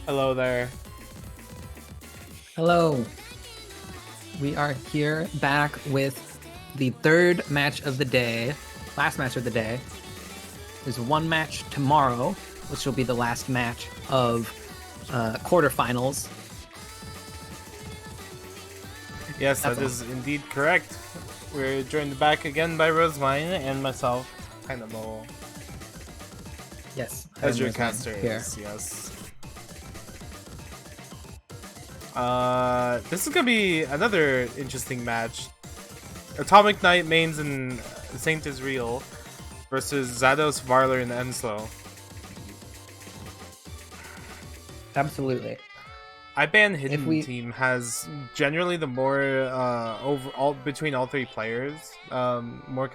Hello there. Hello. We are here back with the third match of the day, last match of the day. There's one match tomorrow, which will be the last match of quarterfinals. Yes, That's that all. is indeed correct. We're joined back again by Rosemine and myself, Hannibal, Yes, I as am your Rosemary here. casters. Yes. This is gonna be another interesting match. Atomic Knight mains and Saint Israel versus Zados, Varler, and Enslow. Absolutely. I ban If Hidden we team has generally the more overall between all three players more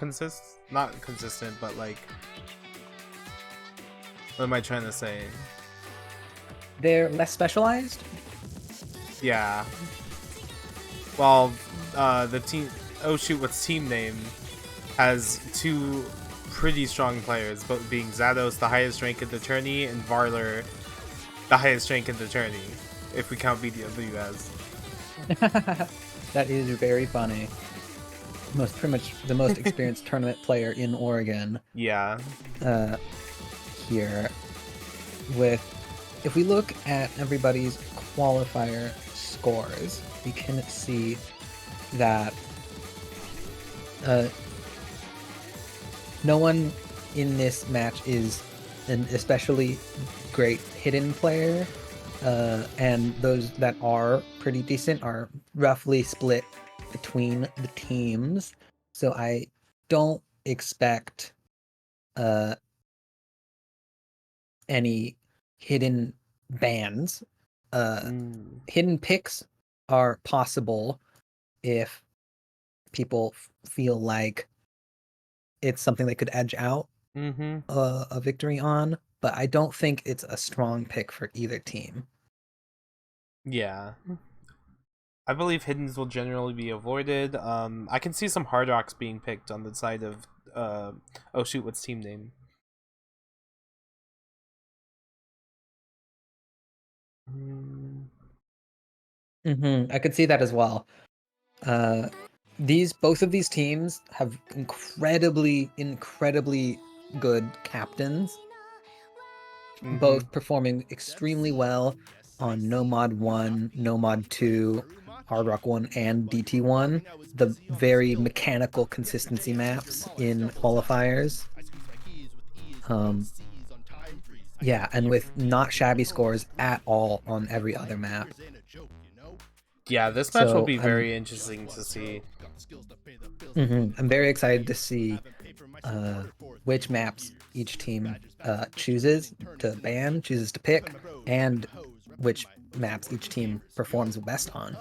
not consistent, but like, what am I trying to say? they're less specialized. Yeah. Well, the team. Oh shoot, what's team name? Has two pretty strong players, both being Zados, the highest rank in the tourney, and Varler, the highest rank in the tourney, if we count BDW as. That is very funny. Pretty much the most experienced tournament player in Oregon. Yeah. Uh, here with if we look at everybody's qualifier scores, we can see that no one in this match is an especially great hidden player, and those that are pretty decent are roughly split between the teams. So I don't expect uh, any hidden bans. Mm. Hidden picks are possible if people feel like it's something they could edge out Mm-hmm. a victory on, but I don't think it's a strong pick for either team. Yeah. I believe hiddens will generally be avoided. I can see some hard rocks being picked on the side of oh shoot, what's team name? Mm. I could see that as well. Uh, both of these teams have incredibly good captains, Mm-hmm. both performing extremely well on Nomad 1, Nomad 2, Hard Rock 1, and DT1, the very mechanical consistency maps in qualifiers. Um, yeah, and with not shabby scores at all on every other map. Yeah, this match will So be very interesting to see. I'm very excited to see uh, which maps each team chooses to pick, and which maps each team performs best on.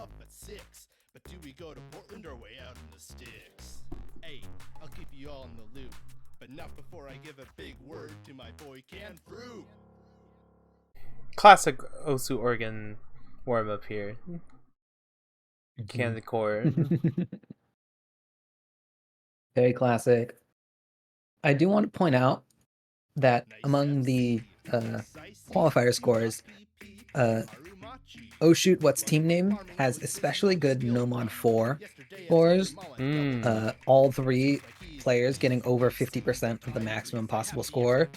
Classic Osu Oregon warm up here. Mhm. Candid core. Very classic. I do want to point out that among the qualifier scores, uh, Oh Shoot What's Team Name has especially good Nomod 4 scores. Mm. All three players getting over 50% of the maximum possible score,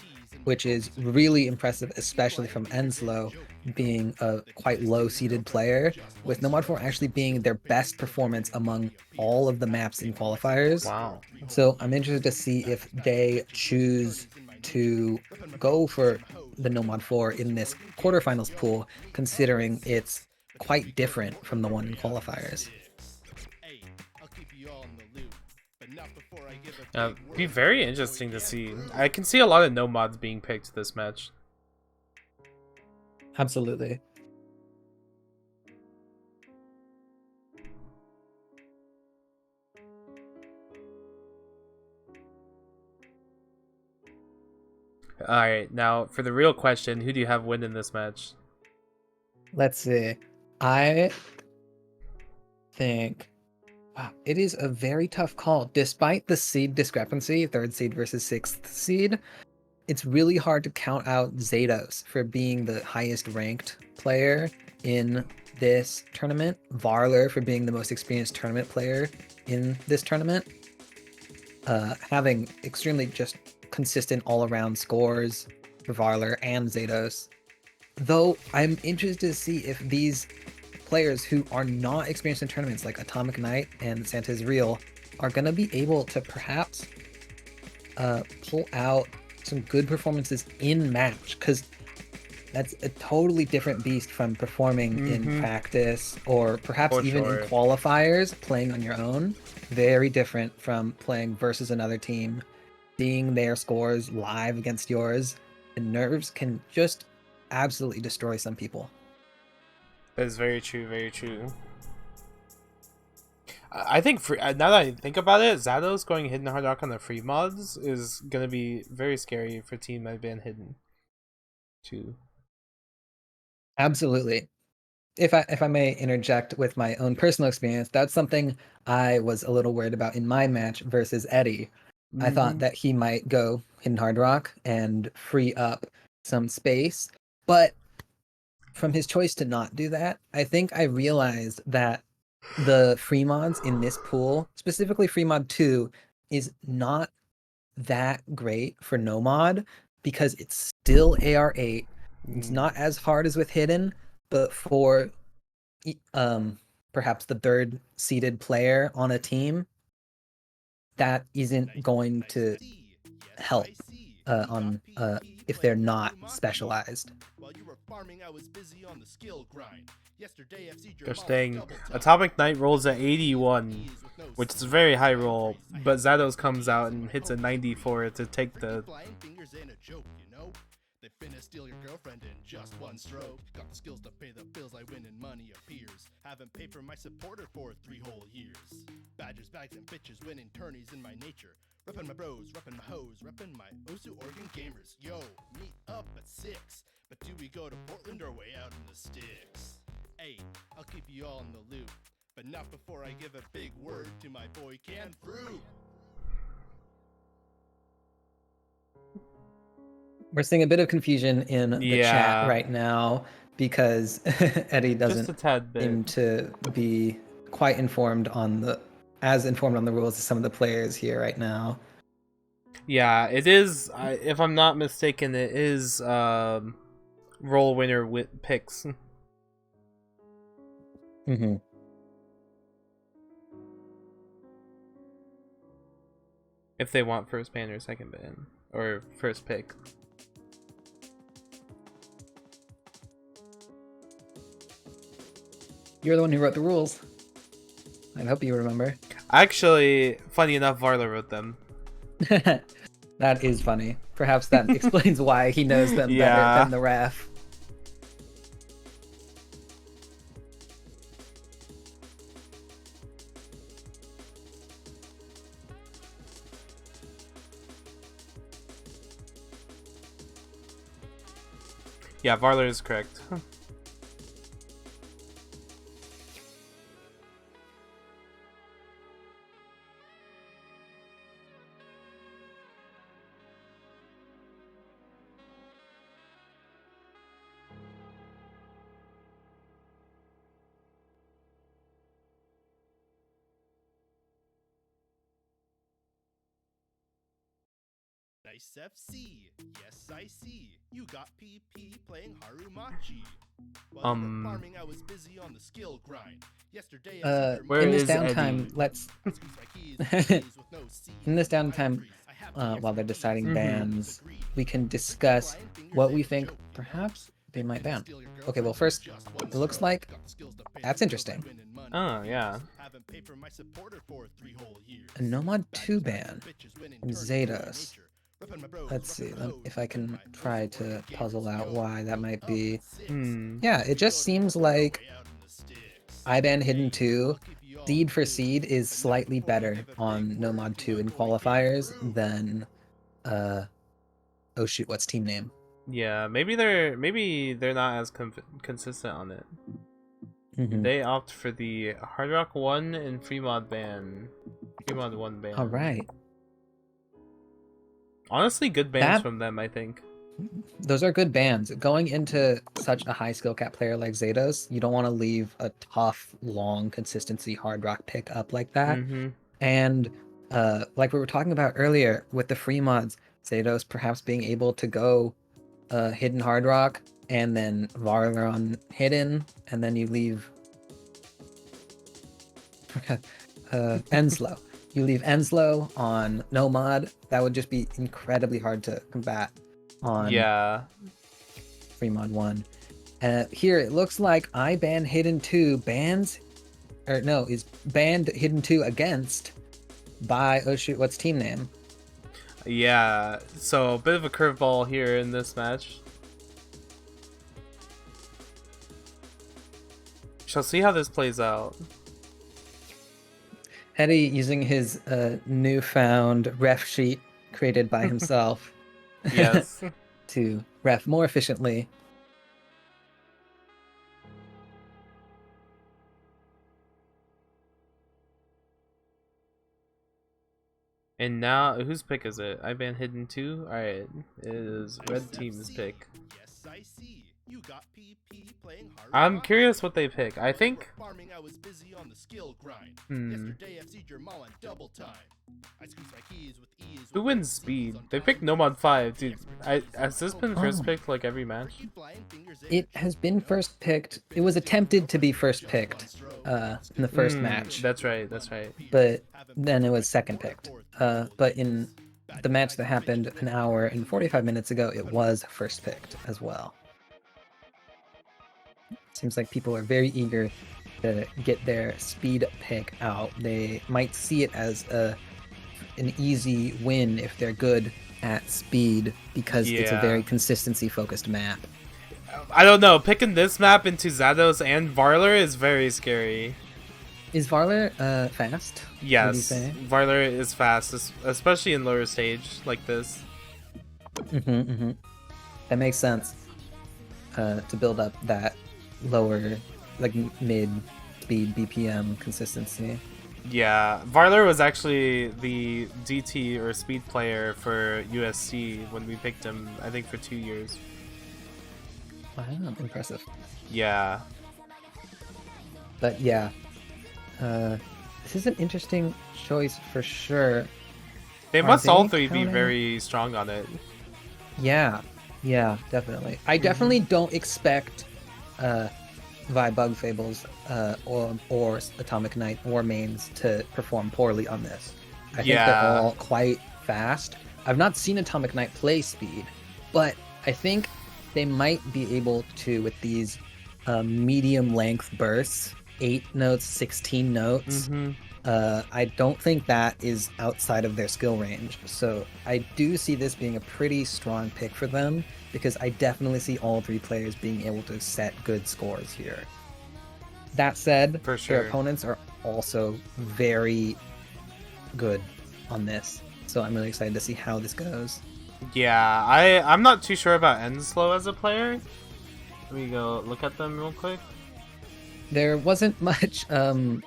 which is really impressive, especially from Enslow being a quite low seeded player, with Nomad 4 actually being their best performance among all of the maps in qualifiers. Wow. So I'm interested to see if they choose to go for the Nomad 4 in this quarterfinals pool, considering it's quite different from the one in qualifiers. Be very interesting to see. I can see a lot of no mods being picked this match. Absolutely. Alright, now for the real question, who do you have win in this match? Let's see. I think wow, it is a very tough call. Despite the seed discrepancy, third seed versus sixth seed, it's really hard to count out Zados for being the highest ranked player in this tournament, Varler for being the most experienced tournament player in this tournament, having extremely just consistent all-around scores for Varler and Zados. Though I'm interested to see if these players who are not experienced in tournaments like Atomic Knight and Santa is Real are going to be able to perhaps pull out some good performances in match, because that's a totally different beast from performing in practice or perhaps For even in sure. qualifiers, playing on your own. Very different from playing versus another team, seeing their scores live against yours. The nerves can just absolutely destroy some people. That is very true, very true. I think now that I think about it, Zados going hidden hard rock on the free mods is gonna be very scary for team that ban hidden too. Absolutely. If I may interject with my own personal experience, that's something I was a little worried about in my match versus Eddie. I thought that he might go hidden hard rock and free up some space, but from his choice to not do that, I think I realized that the free mods in this pool, specifically free mod 2, is not that great for no mod because it's still AR8. It's not as hard as with hidden, but for um perhaps the third seeded player on a team, that isn't going to help on if they're not specialized. Gosh dang. Atomic Knight rolls at 81, which is a very high roll, but Zados comes out and hits a 94 to take the... They finna steal your girlfriend in just one stroke. Got the skills to pay the bills, I win and money appears. Haven't paid for my supporter for 3 whole years. Badgers, bags, and bitches, winning tourneys in my nature. Reppin' my bros, reppin' my hoes, reppin' my Osu Oregon gamers. Yo, meet up at 6. But do we go to Portland or way out in the sticks? Hey, I'll keep you all in the loop, but not before I give a big word to my boy Can Fruit. We're seeing a bit of confusion in the chat Yeah, right now because Eddie just doesn't a tad bit. seem to be quite informed on the rules as some of the players here right now. Yeah, it is, if I'm not mistaken, it is roll winner with picks. Mm-hmm. If they want first ban or second ban, or first pick. You're the one who wrote the rules. I hope you remember. Actually, funny enough, Varla wrote them. That is funny. Perhaps that explains why he knows them better than the ref. Yeah, Varler is correct. Nice FC, yes I see. You got PP playing Harumachi. While you were farming, I was busy on the skill grind. Yesterday, Where in this is downtime, Eddie? let's in this downtime, while they're deciding bans, we can discuss what we think perhaps they might ban. Okay, well first, it looks like that's interesting. Oh, yeah. A Nomad 2 ban from Zados. Let's see if I can try to puzzle out why that might be. Yeah, it just seems like I ban Hidden 2. Seed for Seed is slightly better on Nomad 2 in qualifiers than oh shoot, what's team name? Yeah, maybe they're not as consistent on it. They opt for the Hard Rock 1 and Fremod ban. Fremod 1 ban. All right. Honestly, good bans That- from them, I think. Those are good bans. Going into such a high skill cap player like Zados, you don't want to leave a tough, long consistency hard rock pick up like that. Mm-hmm. And like we were talking about earlier with the free mods, Zados perhaps being able to go hidden hard rock and then Varler on hidden, and then you leave Enslow. You leave Enslow on no mod. That would just be incredibly hard to combat on Yeah. free mod 1. Here it looks like I ban hidden 2 bans, or no, is banned hidden 2 against by, oh shoot, what's team name? Yeah. So a bit of a curveball here in this match. Shall see how this plays out. Eddie using his newfound ref sheet created by himself Yes. to ref more efficiently. And now, whose pick is it? I ban hidden 2? Alright, it is red team's pick. Yes, I see. You got PP playing hard I'm rock. curious what they pick. I think... Farming, I was busy on the skill grind. Hmm. Yesterday FC'd your mom on double time. I squeezed my keys with ease. Who wins speed? They picked Nomad 5. Dude, has this been first picked like every match? It has been first picked. It was attempted to be first picked in the first match, That's right, that's right. but then it was second picked. But in the match that happened an hour and 45 minutes ago, it was first picked as well. Seems like people are very eager to get their speed pick out. They might see it as an easy win if they're good at speed, because it's a Yeah. very consistency focused map. I don't know, picking this map into Zados and Varler is very scary. Is Varler fast? What do you Yes, say? Varler is fast, especially in lower stage like this. That makes sense. To build up that lower, like mid speed BPM consistency. Yeah, Varler was actually the DT or speed player for USC when we picked him, I think for 2 years. Wow, impressive. Yeah. But yeah, this is an interesting choice for sure. They Are must they all three be counting- very strong on it. Yeah, definitely. I definitely don't expect Vi Bug Fables or Atomic Knight or Mains to perform poorly on this. I think Yeah. they're all quite fast. I've not seen Atomic Knight play speed, but I think they might be able to, with these medium length bursts, 8 notes, 16 notes. I don't think that is outside of their skill range. So I do see this being a pretty strong pick for them, because I definitely see all 3 players being able to set good scores here. That said, For sure. their opponents are also very good on this. So I'm really excited to see how this goes. Yeah, I'm not too sure about Enslow as a player. Let me go look at them real quick. There wasn't much of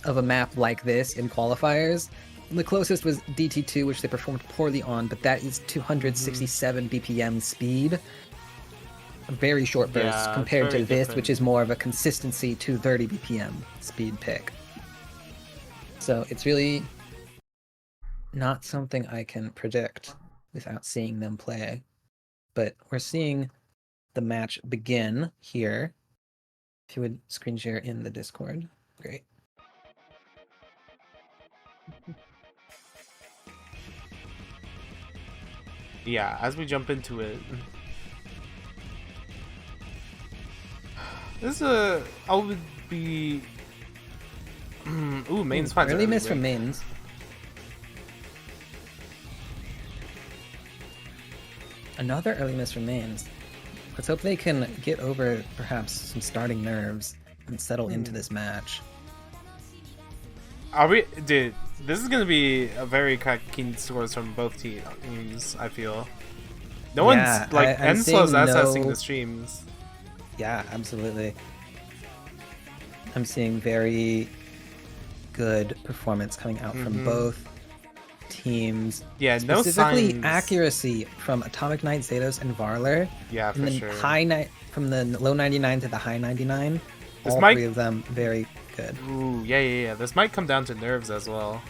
a map like this in qualifiers. The closest was DT2, which they performed poorly on, but that is 267 BPM speed. A very short burst Yeah, it's compared to very this, different. which is more of a consistency 230 BPM speed pick. So it's really not something I can predict without seeing them play. But we're seeing the match begin here. If you would screen share in the Discord, great. Yeah, as we jump into it. This is I would be... Ooh, main spots. Early miss from mains. Another early miss from mains. Let's hope they can get over perhaps some starting nerves and settle into this match. Are we... Dude, this is gonna be a very keen scores from both teams, I feel. No Yeah, one's... Like, I'm Enslow's seeing assessing no- the streams. Yeah, absolutely. I'm seeing very good performance coming out from both. teams. Yeah, no Specifically signs. accuracy from Atomic Knight, Zados, and Varler. Yeah, And for then sure. from the low 99 to the high 99. This All might- three of them very good. Ooh, yeah. This might come down to nerves as well.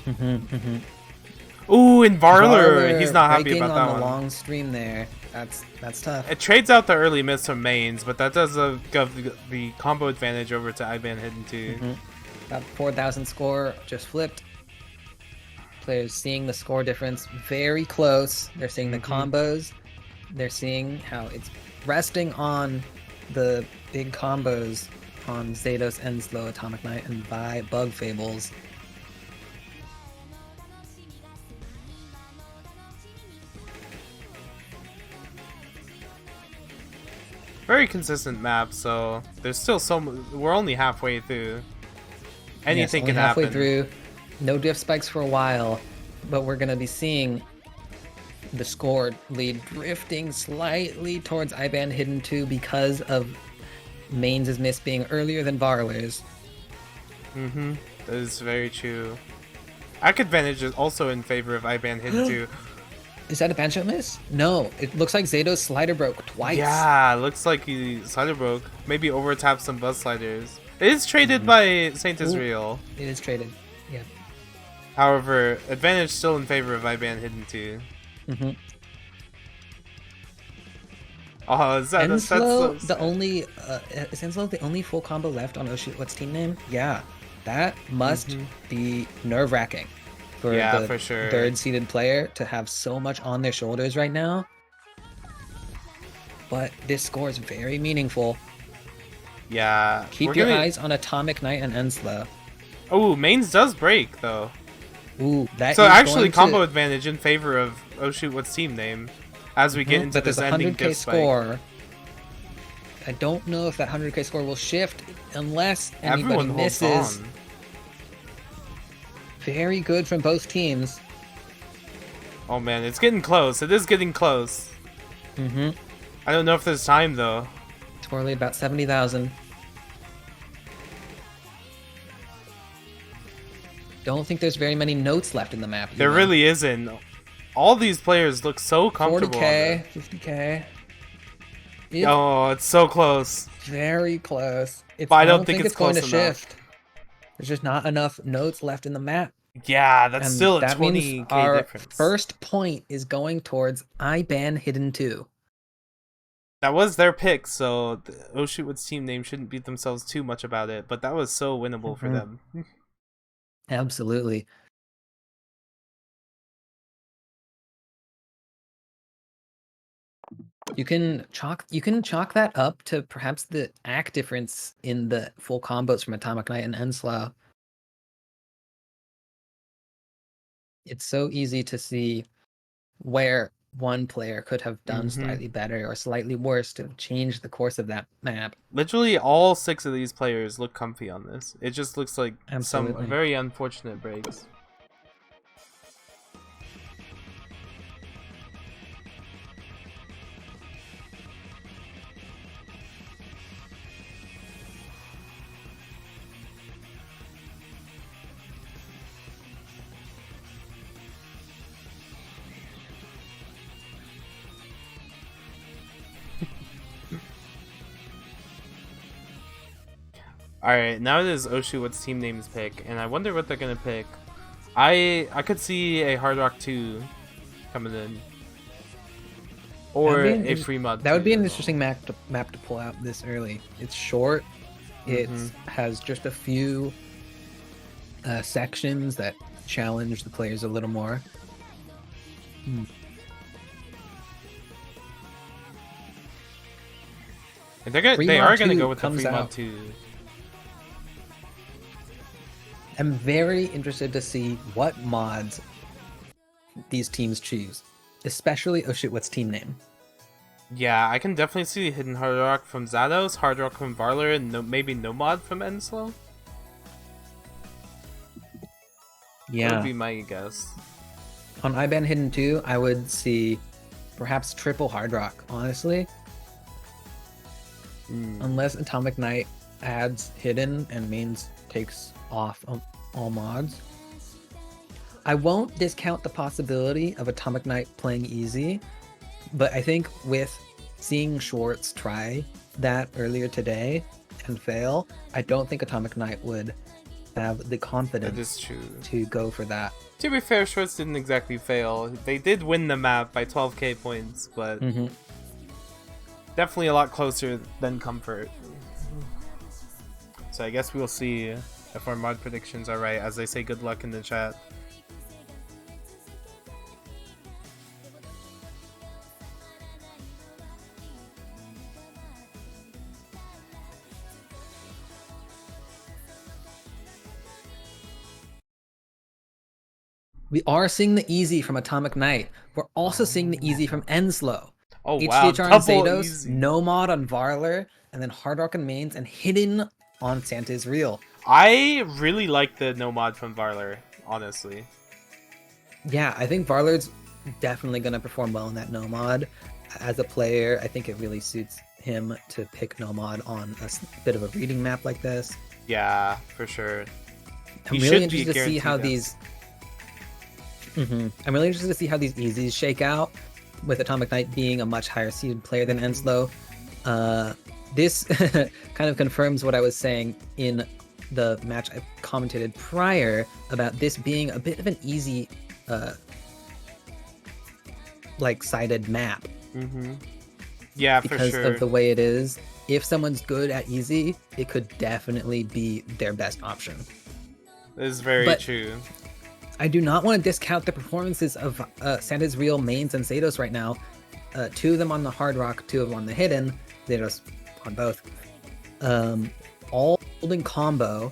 Ooh, and Varler, he's not happy breaking about on that the one. long stream there. That's tough. It trades out the early miss from mains, but that does give the combo advantage over to IBAN Hidden 2. That 4,000 score just flipped. Players seeing the score difference very close. They're seeing the combos. They're seeing how it's resting on the big combos on Zados, Enslow, Atomic Knight, and Bug Fables. Very consistent map, so there's still we're only halfway through. Anything only can halfway happen. through. No diff spikes for a while, but we're gonna be seeing the score lead drifting slightly towards IBAN Hidden 2 because of Mains' miss being earlier than Varler's. That is very true. Ack advantage is also in favor of IBAN Hidden 2. Is that a banshot miss? No, it looks like Zado's slider broke twice. Yeah, looks like he slider broke. Maybe over tapped some buzz sliders. It is traded by Saint Israel. It is traded. Yeah. However, advantage still in favor of IBAN Hidden 2. Oh, is that Enslow, that's so the only is Enslow the only full combo left on what's team name? Yeah, that must be nerve-wracking for the for sure. third-seeded player to have so much on their shoulders right now. But this score is very meaningful. Yeah. Keep your eyes on Atomic Knight and Enslow. Oh, mains does break though. Ooh, that So is actually, going combo to... advantage in favor of oh shoot, what's team name? As we get into but this there's a ending 100k diff spike. score. I don't know if that 100k score will shift unless anybody Everyone holds misses. on. Very good from both teams. Oh man, it's getting close. It is getting close. I don't know if there's time though. Score lead about 70,000. Don't think there's very many notes left in the map. There either. really isn't. All these players look so comfortable. 40k, 50k. It's Oh, it's so close. very close. But I don't think it's going to close enough. shift. There's just not enough notes left in the map. Yeah, that's And still a that 20k means our difference. first point is going towards IBAN Hidden 2. That was their pick, so oh shoot, what's team name shouldn't beat themselves too much about it. But that was so winnable for them. Absolutely. You can chalk that up to perhaps the act difference in the full combos from Atomic Knight and Enslow. It's so easy to see where one player could have done slightly better or slightly worse to change the course of that map. Literally all 6 of these players look comfy on this. It just looks like Absolutely. some very unfortunate breaks. Alright, now it is Oshu what's team name's pick, and I wonder what they're gonna pick. I could see a Hard Rock 2 coming in. Or a free mod. That would be an 2. interesting map to pull out this early. It's short. It has just a few sections that challenge the players a little more. And they are gonna go with the free mod 2. I'm very interested to see what mods these teams choose, especially oh shit, what's team name? Yeah, I can definitely see Hidden Hard Rock from Zados, Hard Rock from Varler, and maybe No Mod from Enslow. Yeah. That would be my guess. On IBAN Hidden 2, I would see perhaps triple Hard Rock, honestly. Unless Atomic Knight adds Hidden and Mains takes off all mods. I won't discount the possibility of Atomic Knight playing easy, but I think with seeing Schwartz try that earlier today and fail, I don't think Atomic Knight would have the That is confidence true. to go for that. To be fair, Schwartz didn't exactly fail. They did win the map by 12k points, but definitely a lot closer than Comfort. So I guess we'll see if our mod predictions are right, as they say good luck in the chat. We are seeing the easy from Atomic Knight. We're also seeing the easy from Enslow. Oh wow, HDHR on double Zados, easy. no mod on Varler, and then Hard Rock and Mains, and hidden on Santa's Real. I really like the no mod from Varler, honestly. Yeah, I think Varler's definitely going to perform well in that no mod. As a player, I think it really suits him to pick no mod on a bit of a reading map like this. Yeah, for sure. I'm He really should be interested to see how guaranteed these. I'm really interested to see how these easies shake out, with Atomic Knight being a much higher seeded player than Enslow. This kind of confirms what I was saying in the match I commentated prior about this being a bit of an easy, like sided map. Yeah, for Because sure. of the way it is. If someone's good at easy, it could definitely be their best option. This is very But true. I do not want to discount the performances of Santa's Real, Mains, and Zados right now. 2 of them on the Hard Rock, 2 of them on the Hidden. Zados on both. All holding combo.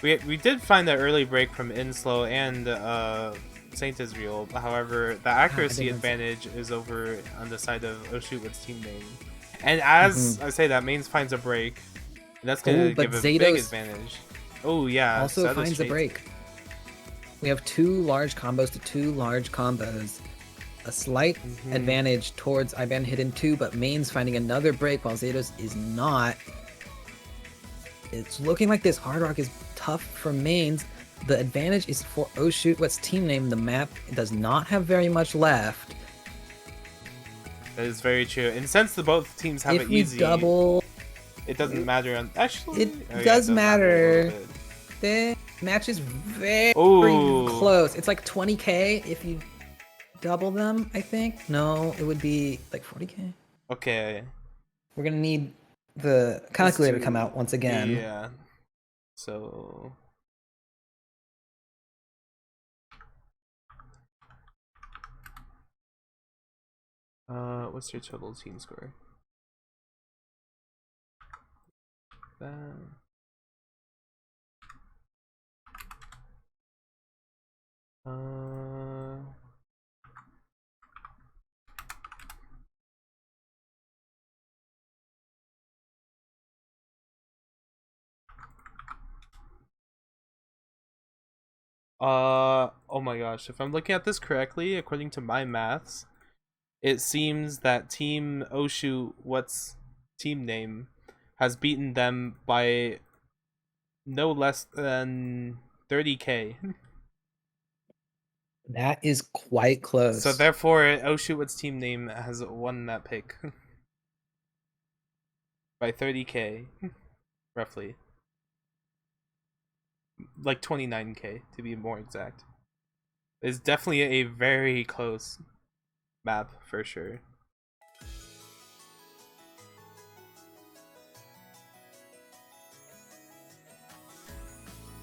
We did find that early break from Inslow and Saint Israel. However, the accuracy advantage is over on the side of Oshutwit's team name. And as I say that, Mains finds a break. And that's going to give a big advantage. Oh, yeah. Also finds a break. We have 2 large combos to 2 large combos. A slight advantage towards IBAN Hidden 2, but Mains finding another break while Zados is not. It's looking like this Hard Rock is tough for Mains. The advantage is for Oshutwit's team name. The map does not have very much left. That is very true. And since the both teams have If it easy, we double, it doesn't matter. Actually, it does matter. The match is very close. It's like 20k if you double them, I think. No, it would be like 40k. Okay. We're gonna need the calculator to come out once again. Yeah. So. What's your total team score? That. Oh my gosh, if I'm looking at this correctly, according to my maths, it seems that Team Oshu, what's team name, has beaten them by no less than 30k. That is quite close. So therefore, Oshu, what's team name, has won that pick. By 30k, roughly. Like 29k, to be more exact. It's definitely a very close map, for sure.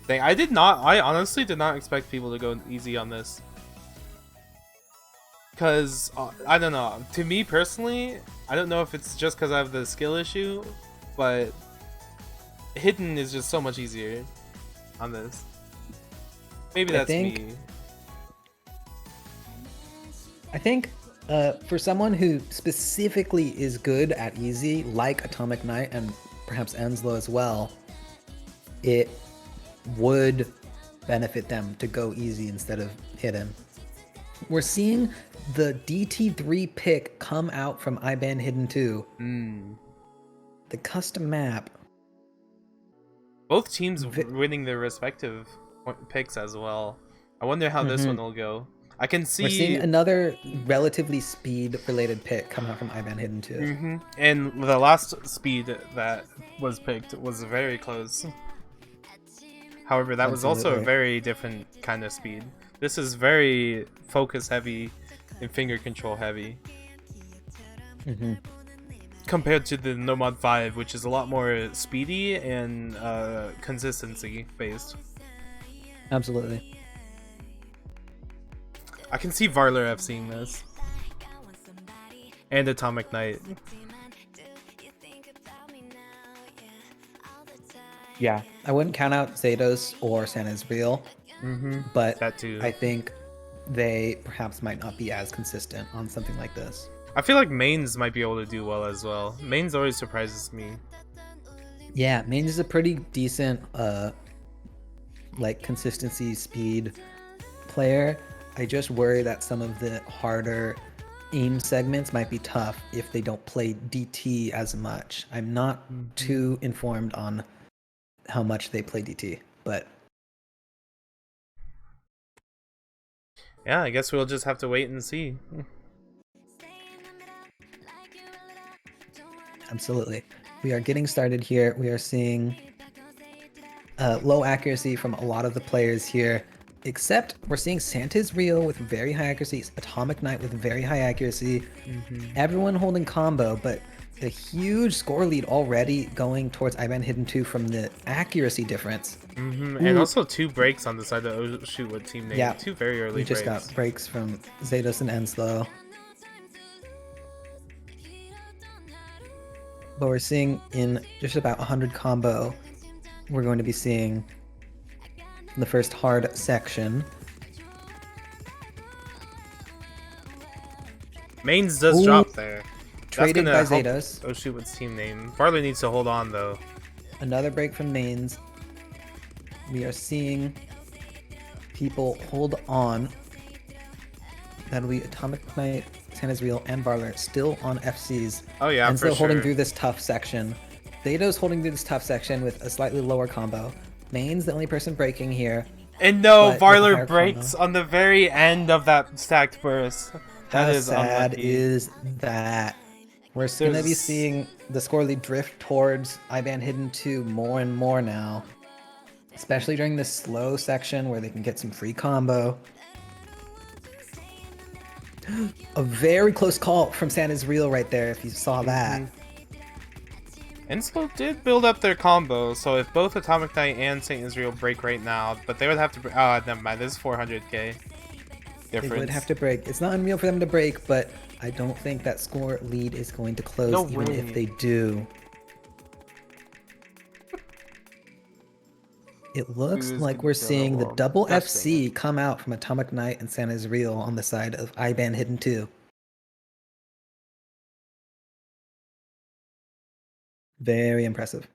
Dang, I honestly did not expect people to go easy on this. Because, I don't know, to me personally, I don't know if it's just because I have the skill issue, but Hidden is just so much easier on this. Maybe that's me. I think for someone who specifically is good at easy, like Atomic Knight and perhaps Enslow as well, it would benefit them to go easy instead of Hidden. We're seeing the DT3 pick come out from IBAN Hidden 2. The custom map. Both teams winning their respective picks as well. I wonder how this one Mhm. will go. I can see. We're seeing another relatively speed-related pick coming out from IBAN Hidden 2. And the last speed that was picked was very close. However, that was also a Absolutely. very different kind of speed. This is very focus heavy and finger control heavy. Mhm. Compared to the Nomad 5, which is a lot more speedy and consistency based. Absolutely. I can see Varler F seeing this. And Atomic Knight. Yeah, I wouldn't count out Zados or San Israel, but That too. I think they perhaps might not be as consistent on something like this. I feel like mains might be able to do well as well. Mains always surprises me. Yeah, Mains is a pretty decent like consistency speed player. I just worry that some of the harder aim segments might be tough if they don't play DT as much. I'm not too informed on how much they play DT, but Yeah, I guess we'll just have to wait and see. absolutely. We are getting started here. We are seeing low accuracy from a lot of the players here, except we're seeing Santa's Real with very high accuracy, Atomic Knight with very high accuracy, everyone holding combo, but a huge score lead already going towards IBAN Hidden 2 from the accuracy difference. And also 2 breaks on the side of Oh Shoot What Team Name. Yeah, 2 very early we just breaks. got breaks from Zados and Enslow. But we're seeing in just about 100 combo, we're going to be seeing the first hard section. Mains does Ooh, drop there. traded by That's gonna help Zados. Oh Shoot What's Team Name. Varley needs to hold on though. Another break from mains. We are seeing people hold on. That'll be Atomic Knight, San Israel, and Varler still on FCs. Oh yeah, and for still holding sure. through this tough section. Theto's holding through this tough section with a slightly lower combo. Main's the only person breaking here. And no, but with a higher Varler breaks combo. on the very end of that stacked burst. How That is sad unlucky. is that? We're going to be There's- seeing the score lead drift towards IBAN Hidden 2 more and more now. Especially during this slow section where they can get some free combo. A very close call from San Israel right there, if you saw that. Enslow did build up their combo, so if both Atomic Knight and Saint Israel break right now, but they would have to. Oh, never mind. This is 400k difference. They would have to break. It's not unreal for them to break, but I don't think that score lead is going to close No even way. if they do. It looks Who's like gonna we're go seeing the well? double That's FC come out from Atomic Knight and San Israel on the side of IBAN Hidden 2. Very impressive.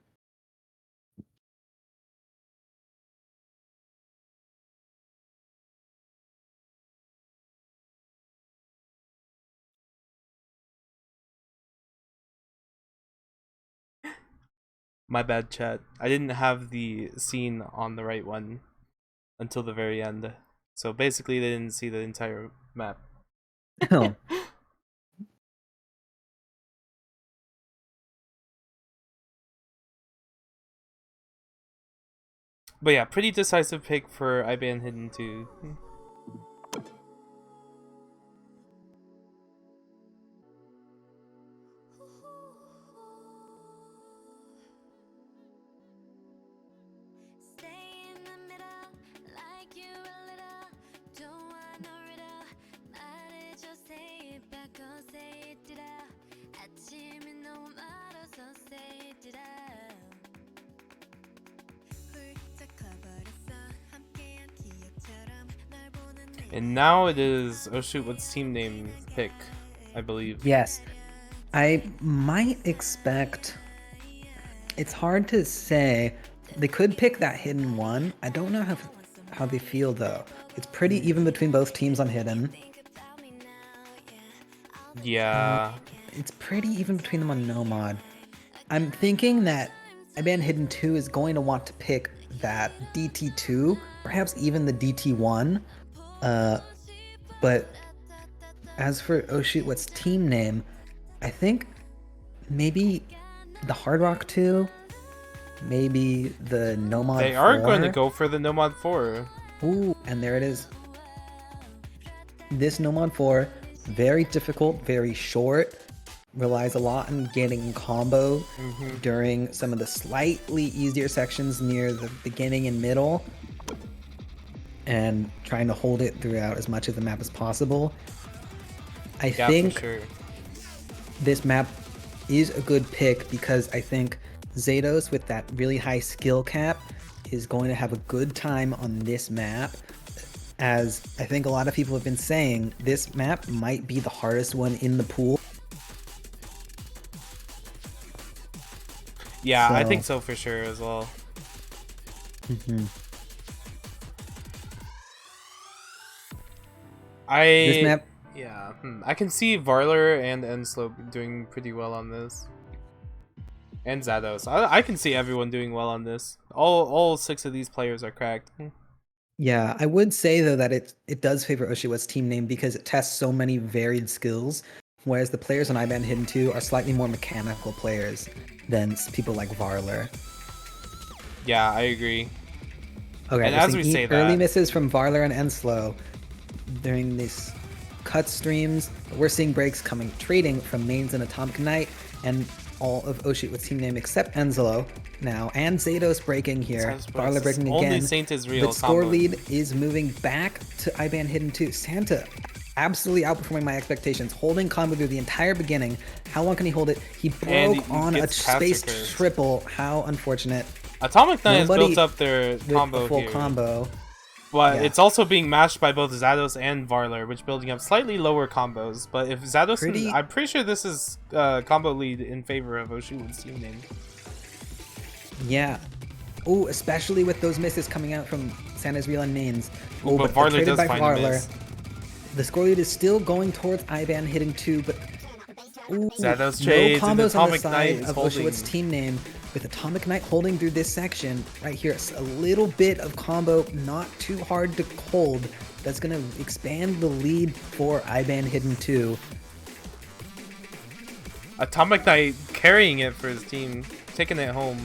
My bad, chat. I didn't have the scene on the right one until the very end. So basically, they didn't see the entire map. Oh, But yeah, pretty decisive pick for IBAN Hidden 2. And now it is Oh Shoot What's Team Name pick, I believe. yes. I might expect... It's hard to say. They could pick that hidden one. I don't know how they feel, though. It's pretty even between both teams on hidden. Yeah. It's pretty even between them on no mod. I'm thinking that IBAN Hidden 2 is going to want to pick that DT2 perhaps even the DT1. But as for oh shoot, what's team name? I think maybe the Hard Rock 2, maybe the Nomad 4. They are going to go for the Nomad 4. Ooh, and there it is. This Nomad 4, very difficult, very short, relies a lot on getting combo during some of the slightly easier sections near the beginning and middle, and trying to hold it throughout as much of the map as possible. I think for sure. this map is a good pick because I think Zados, with that really high skill cap, is going to have a good time on this map. As I think a lot of people have been saying, this map might be the hardest one in the pool. Yeah, I think so for sure as well. This map, Yeah, I can see Varler and Enslope doing pretty well on this. And Zados. I can see everyone doing well on this. All 6 of these players are cracked. yeah, I would say though that it does favor Oshiwa's team name because it tests so many varied skills, whereas the players on IBAN Hidden 2 are slightly more mechanical players than people like Varler. Yeah, I agree. Okay, And as we say early that, misses from Varler and Enslow during these cut streams, but we're seeing breaks coming trading from Mains and Atomic Knight, and all of Oshit's team name except Enzelo now, and Zados breaking here. Varler breaking again. Only Saint is real. The score lead is moving back to IBAN Hidden 2. Santa absolutely outperforming my expectations, holding combo through the entire beginning. How long can he hold it? He broke on a spaced triple. How unfortunate. Atomic Knight has built up their combo full here. Combo. But it's also being matched by both Zados and Varler, which building up slightly lower combos. But if Zados, I'm pretty sure this is combo lead in favor of Oshiwood's team name. Yeah. Oh, especially with those misses coming out from Santa's real and mains. Oh, but Varler does find a miss. The score lead is still going towards IBAN Hidden 2, but Zados trades, no and combos on the Atomic Knight side is of holding. Oshiwood's team name, with Atomic Knight holding through this section right here. It's a little bit of combo, not too hard to hold. That's going to expand the lead for IBAN Hidden 2. Atomic Knight carrying it for his team, taking it home.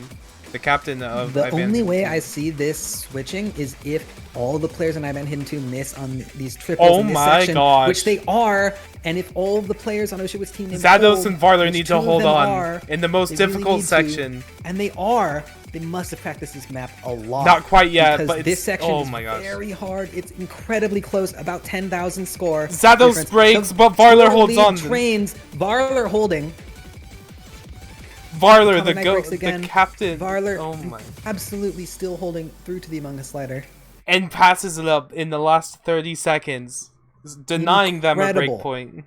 The captain of The IBAN only way team. I see this switching is if all the players in IBAN Hidden 2 miss on these triples in this section, gosh. which they are, and if all of the players on Oshiwood's team Zados and Varler need to hold on are, in the most difficult section. And they must have practiced this map a lot. Not quite yet, because but this section is my gosh. very hard. It's incredibly close, about 10,000 score. Zados difference. breaks, The but Varler score holds lead on. Trains, Varler holding. Varler, Atomic Knight breaks the again. captain. Varler, oh my. absolutely still holding through to the Among Us slider. And passes it up in the last 30 seconds, denying them a break point.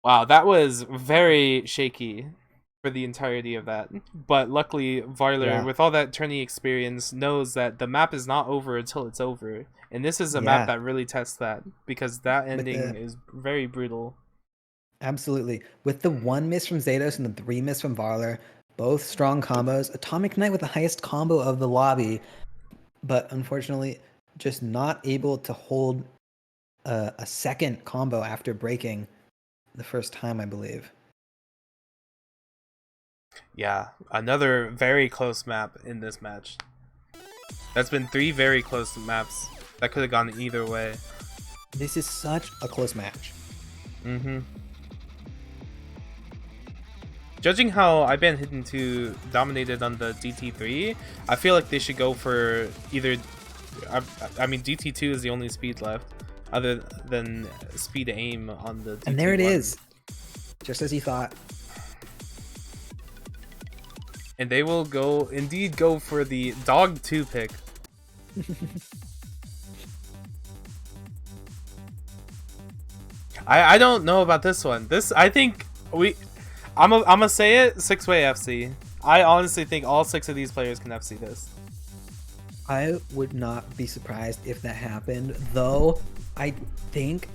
Wow, that was very shaky for the entirety of that. But luckily, Varler, with all that tourney experience, knows that the map is not over until it's over. And this is a map that really tests that, because that ending is very brutal. Absolutely. With the 1 miss from Zados and the 3 miss from Varler, both strong combos. Atomic Knight with the highest combo of the lobby, but unfortunately just not able to hold a second combo after breaking the first time, I believe. Yeah, another very close map in this match. That's been 3 very close maps that could have gone either way. This is such a close match. Judging how IBAN Hidden 2 dominated on the DT3, I feel like they should go for either... I mean, DT2 is the only speed left, other than speed aim on the DT1. And there it is, just as he thought. And they will indeed go for the Dog 2 pick. I don't know about this one. I think I'm gonna say it, 6-way FC. I honestly think all 6 of these players can FC this. I would not be surprised if that happened, though I think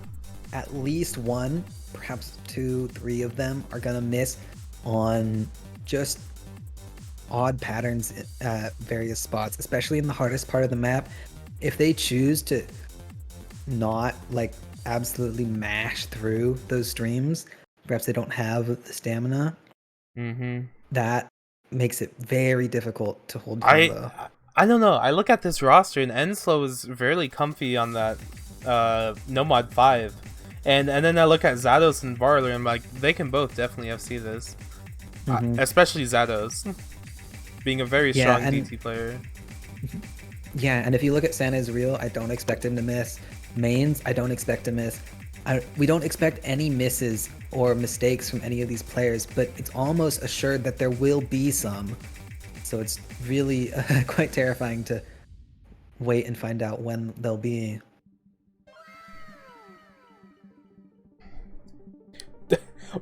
at least 1, perhaps 2, 3 of them are gonna miss on just odd patterns at various spots, especially in the hardest part of the map. If they choose to not like absolutely mash through those streams, perhaps they don't have the stamina, that makes it very difficult to hold combo. I don't know. I look at this roster and Enslow is very comfy on that Nomad 5. And then I look at Zados and Varler and I'm like, they can both definitely FC this. Especially Zados. Being a very strong DT player. Yeah, and if you look at Santa is Real, I don't expect him to miss. Mains, I don't expect to miss. We don't expect any misses or mistakes from any of these players, but it's almost assured that there will be some. So it's really quite terrifying to wait and find out when they'll be.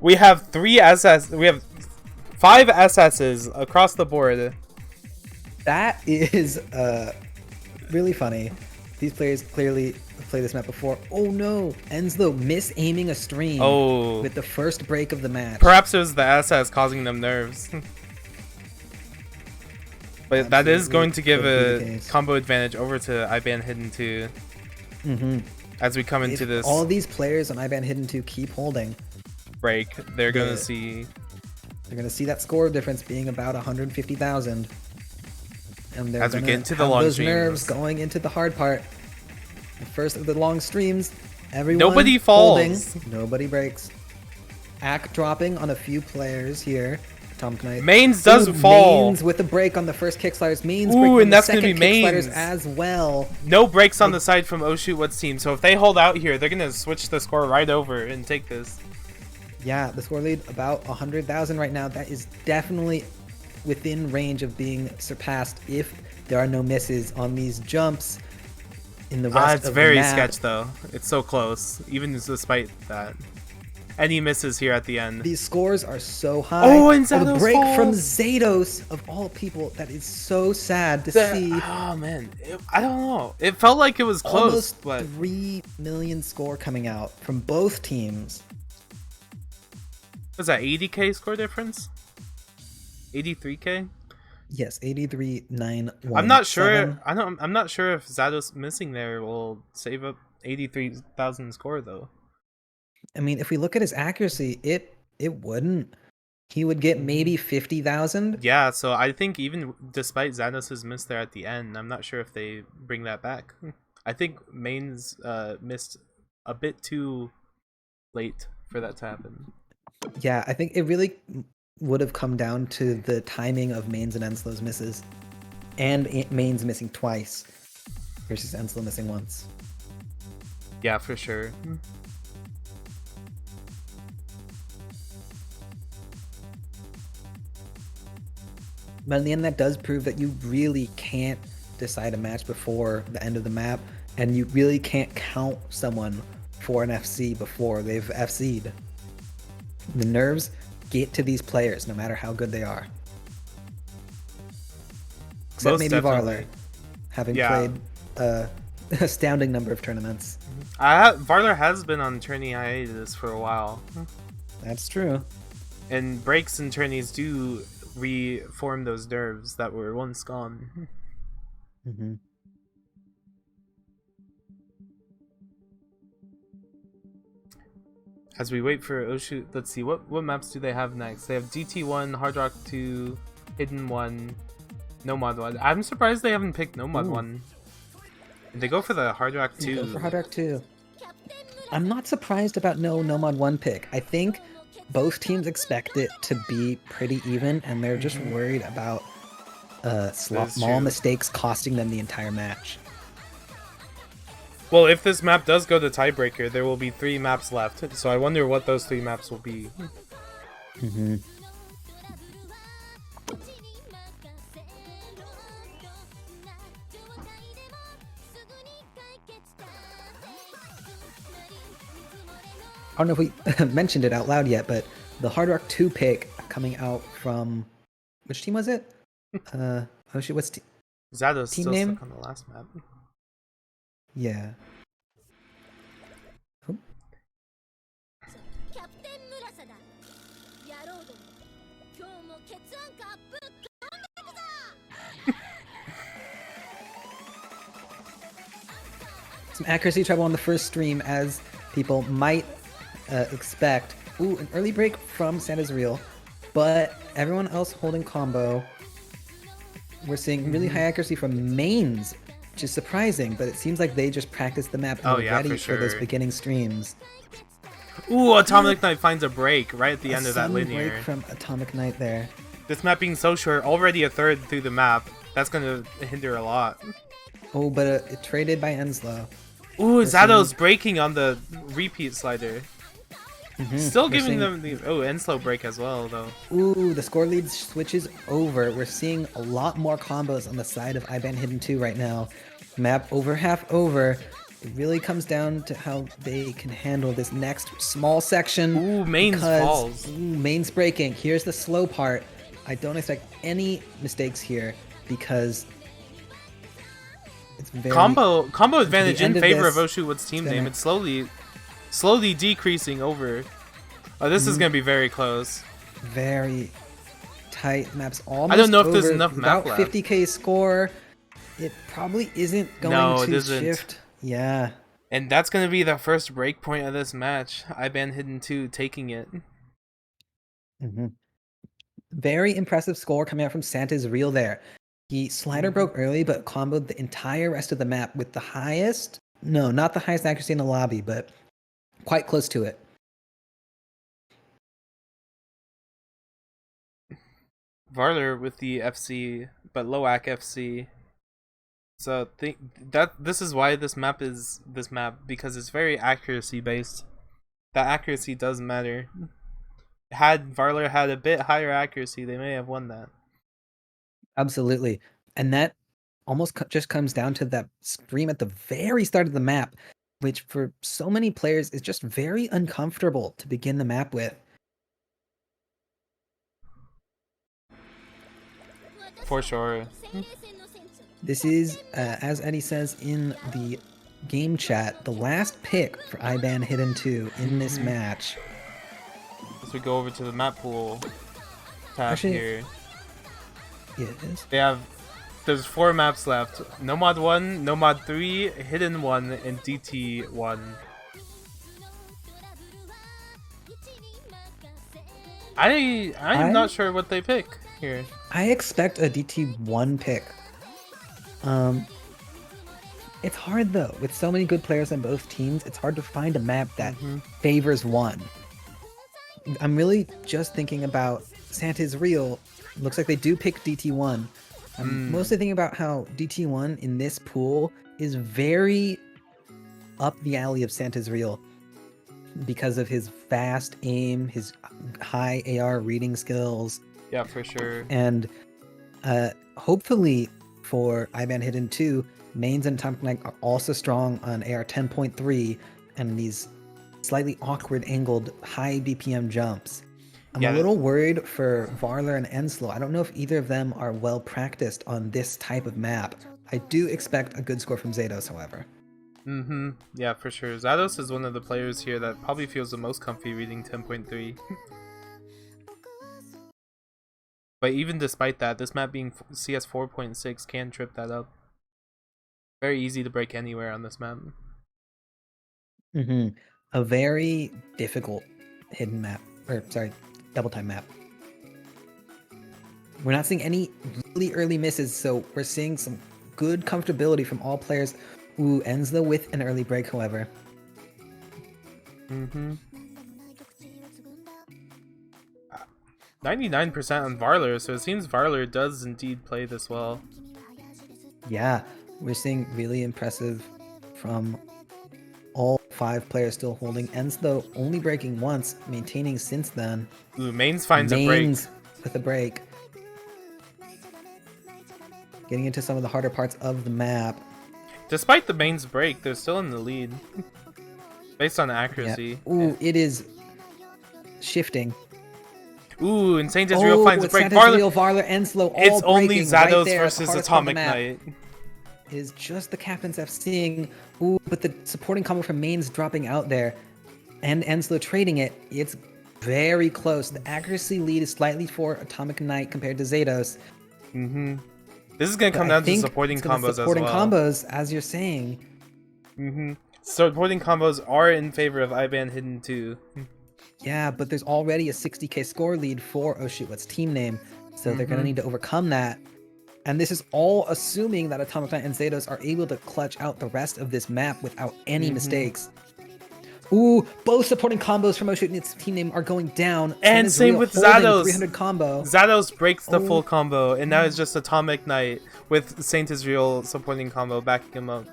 We have 3 SS. We have 5 SSs across the board. That is really funny. These players clearly played this map before. Oh no! Enslow misaiming a stream with the first break of the match. Perhaps it was the SS causing them nerves. But that is going to give a combo advantage over to IBAN Hidden 2. As we come into this. All these players on IBAN Hidden 2 keep holding. Break. They're going to see. They're going to see that score difference being about 150,000. And they're as we get into the have long those streams. Nerves going into the hard part. The first of the long streams. Everyone nobody falls. Holding, nobody breaks. Ack dropping on a few players here. Tom Knight. Mains does fall. Mains with a break on the first kick sliders. Mains Ooh, and that's going to be Mains as well. No breaks on the side from Oh Shoot What's team. So if they hold out here, they're going to switch the score right over and take this. Yeah, the score lead about 100,000 right now. That is definitely within range of being surpassed if there are no misses on these jumps in the rest it's of very the map. sketch though. It's so close, even despite that. Any misses here at the end. These scores are so high. Oh, and Zados the break falls. from Zados of all people. That is so sad to see. Oh man, I don't know. It felt like it was close. Almost but 3 million score coming out from both teams. Was that 80k score difference? 83k? Yes, 83,917. I'm not sure. I'm not sure if Zados missing there will save up 83,000 score though. I mean, if we look at his accuracy, it wouldn't. He would get maybe 50,000. Yeah, so I think even despite Zados' miss there at the end, I'm not sure if they bring that back. I think Mains missed a bit too late for that to happen. Yeah, I think it really would have come down to the timing of Mains and Enslow's misses. And Mains missing twice versus Enslow missing once. Yeah, for sure. But in the end, that does prove that you really can't decide a match before the end of the map, and you really can't count someone for an FC before they've FC'd. The nerves get to these players no matter how good they are. Except Most maybe definitely. Varler, having played an astounding number of tournaments. Varler has been on tourney hiatus for a while. That's true. And breaks and tourneys do reform those nerves that were once gone. Mm-hmm. As we wait for Oshu, let's see, what maps do they have next? They have DT1, Hard Rock 2, Hidden 1, Nomad 1. I'm surprised they haven't picked Nomad 1. They go for the Hard Rock 2. Go for Hard Rock 2. I'm not surprised about no Nomad 1 pick. I think both teams expect it to be pretty even, and they're just worried about small mistakes costing them the entire match. Well, if this map does go to tiebreaker, there will be 3 maps left. So I wonder what those 3 maps will be. Mm-hmm. I don't know if we mentioned it out loud yet, but the Hard Rock 2 pick coming out from... Which team was it? Oh shit, what's Zados team still name? stuck on the last map. Yeah. Oh. some accuracy trouble on the first stream, as people might expect. Ooh, an early break from Santa's Real, but everyone else holding combo. We're seeing really high accuracy from mains, which is surprising, but it seems like they just practiced the map and were ready for those beginning streams. Ooh, Atomic Knight finds a break right at the end of that linear. Break from Atomic Knight there. This map being so short, already a third through the map, that's going to hinder a lot. Oh, but it traded by Enslow. Ooh, Zado's breaking on the repeat slider. Still giving them the Enslow break as well, though. Ooh, the score lead switches over. We're seeing a lot more combos on the side of IBAN Hidden 2 right now. Map over half over. It really comes down to how they can handle this next small section. Ooh, mains falls. Ooh, mains breaking. Here's the slow part. I don't expect any mistakes here because it's very... Combo advantage in favor of Oshuwat's team name. It's slowly decreasing over. Oh, this is gonna be very close. Very tight maps. Almost I don't know if over. there's enough map About left. 50k score. It probably isn't going to shift. Yeah. And that's gonna be the first break point of this match. IBAN Hidden 2 taking it. Very impressive score coming out from Santa's Real there. He slider broke early, but comboed the entire rest of the map with the highest... No, not the highest accuracy in the lobby, but quite close to it. Varler with the FC, but low AC FC. So this is why this map is this map, because it's very accuracy based. That accuracy does matter. Had Varler had a bit higher accuracy, they may have won that. Absolutely. And that almost just comes down to that scream at the very start of the map, which for so many players is just very uncomfortable to begin the map with. For sure. This is, as Eddie says in the game chat, the last pick for IBAN Hidden 2 in this match. As we go over to the map pool tab here. Yes. There's 4 maps left. Nomad 1, Nomad 3, Hidden 1, and DT 1. I'm not sure what they pick here. I expect a DT1 pick. It's hard though. With so many good players on both teams, it's hard to find a map that favors one. I'm really just thinking about Santa's Real. Looks like they do pick DT1. I'm mostly thinking about how DT1 in this pool is very up the alley of Santa's Real because of his fast aim, his high AR reading skills. Yeah, for sure. And hopefully for IBAN Hidden 2, mains and Atomic Knight are also strong on AR 10.3 and these slightly awkward angled high BPM jumps. I'm a little worried for Varler and Enslow. I don't know if either of them are well practiced on this type of map. I do expect a good score from Zados, however. Yeah, for sure. Zados is one of the players here that probably feels the most comfy reading 10.3. But even despite that, this map being CS 4.6 can trip that up. Very easy to break anywhere on this map. A very difficult hidden map, or sorry, double time map. We're not seeing any really early misses, so we're seeing some good comfortability from all players. Ooh, Enslow with an early break, however. 99% on Varler, so it seems Varler does indeed play this well. Yeah, we're seeing really impressive from all 5 players still holding. Enslow only breaking once, maintaining since then. Ooh, Mains finds a break. With a break. Getting into some of the harder parts of the map. Despite the Mains break, they're still in the lead. Based on accuracy. Yeah. Ooh, it is shifting. Ooh, and Santa's Real finds a break. Varler, Enslow, all it's only Zados right versus Atomic Knight. It is just the Captain's F seeing. Ooh, but the supporting combo from Mains dropping out there. And Enslow trading it. It's very close. The accuracy lead is slightly for Atomic Knight compared to Zados. This is going to come down to supporting combos as well. Supporting combos, as you're saying. Supporting combos are in favor of IBAN Hidden 2. Yeah, but there's already a 60k score lead for Oh Shoot What's team name, so they're gonna need to overcome that. And this is all assuming that Atomic Knight and Zados are able to clutch out the rest of this map without any mistakes. Ooh, both supporting combos from Oh Shoot and its team name are going down. And same with Zados. 300 combo. Zados breaks the full combo, and now it's just Atomic Knight with Saint Israel supporting combo backing him up.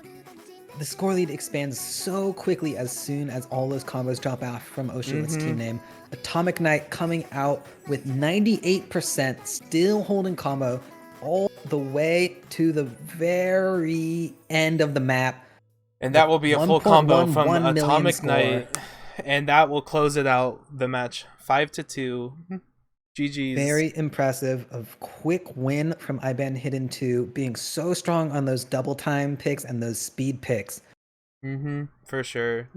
The score lead expands so quickly as soon as all those combos drop off from Oh Shoot What's team name. Atomic Knight coming out with 98%, still holding combo all the way to the very end of the map. And that will be a full combo from 1.11 million Atomic score. Knight, and that will close it out, the match. 5-2. GG's. Very impressive. Of quick win from IBAN Hidden 2, being so strong on those double time picks and those speed picks. For sure.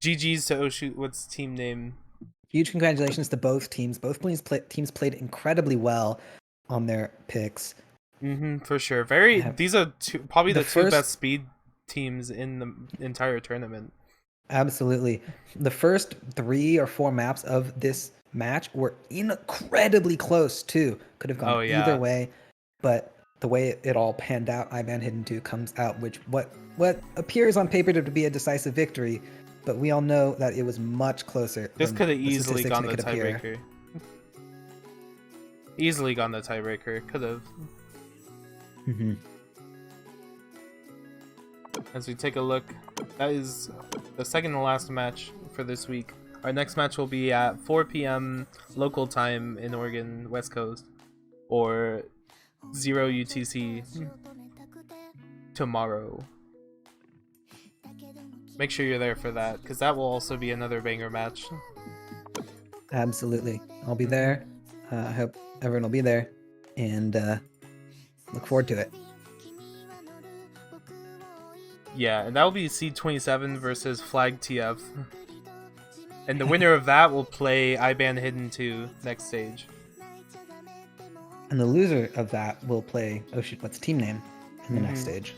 GG's to Oh Shoot What's team name. Huge congratulations to both teams. Both teams played incredibly well on their picks. For sure. These are probably the two best speed teams in the entire tournament. Absolutely. The first 3 or 4 maps of this match were incredibly close too. Could have gone either way, but the way it all panned out, IBAN Hidden 2 comes out, which what appears on paper to be a decisive victory, but we all know that it was much closer. This could have easily gone the tiebreaker. Easily gone the tiebreaker. Could have. As we take a look, that is the second to last match for this week. Our next match will be at 4 p.m. local time in Oregon, West Coast, or 0 UTC tomorrow. Make sure you're there for that, because that will also be another banger match. Absolutely. I'll be there. I hope everyone will be there, and look forward to it. Yeah, and that will be C27 versus Flag TF. And the winner of that will play IBAN Hidden 2 next stage. And the loser of that will play Oh Shoot What's team name in the next stage.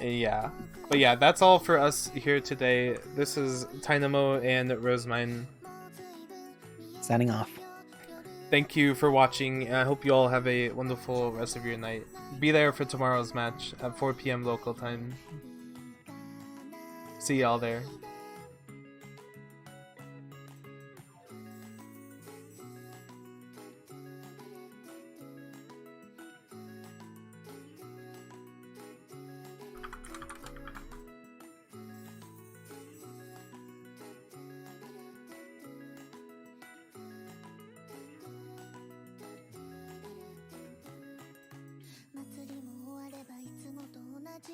Yeah. But yeah, that's all for us here today. This is Tynamo and Rosemine. Signing off. Thank you for watching, and I hope you all have a wonderful rest of your night. Be there for tomorrow's match at 4 p.m. local time. See y'all there.「祭りも終わればいつもと同じ」